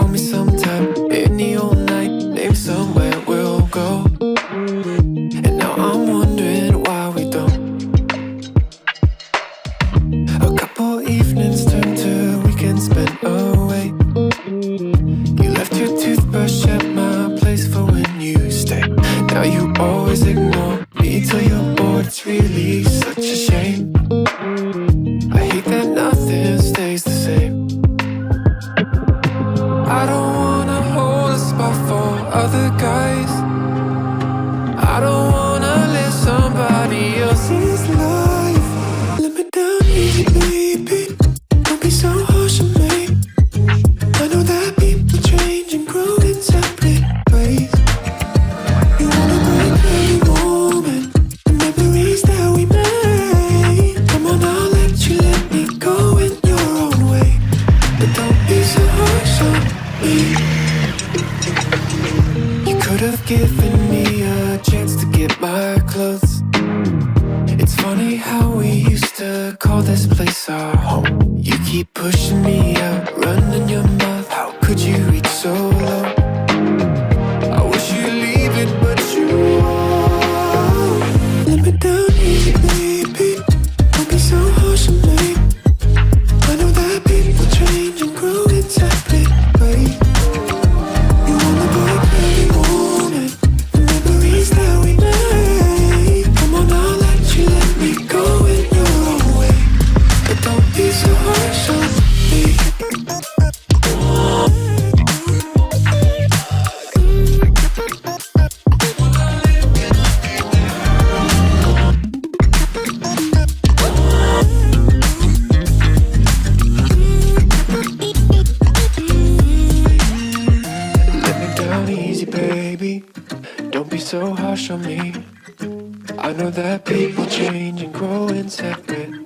me sometime, any old night, name somewhere we'll go. And now I'm wondering why we don't. A couple evenings turn to weekends spent away. You left your toothbrush at my place for when you stay. Now you always ignore me till you're bored. It's really such a shame. I hate that nothing stays the same. I don't wanna hold a spot for other guys. I don't wanna live somebody else's life. Let me down easy, baby. Don't be so harsh on me. I know that people change and grow in separate ways. You wanna break every moment, the memories that we made. Come on, I'll let me go in your own way. But don't be so harsh on me. You could have given me a chance to get my clothes. It's funny how we used to call this place our home. You keep pushing me out, running your mouth. How could you reach so low? I wish you'd leave it, but you won't. Let me down easy, baby. Don't be so harsh on me. I know that people change and grow in separate ways. You wanna break every moment, the memories that we made. Come on, I'll let me go in your own way. But don't be so harsh on me. Let me down easy, baby. Don't be so harsh on me. I know that people change and grow in separate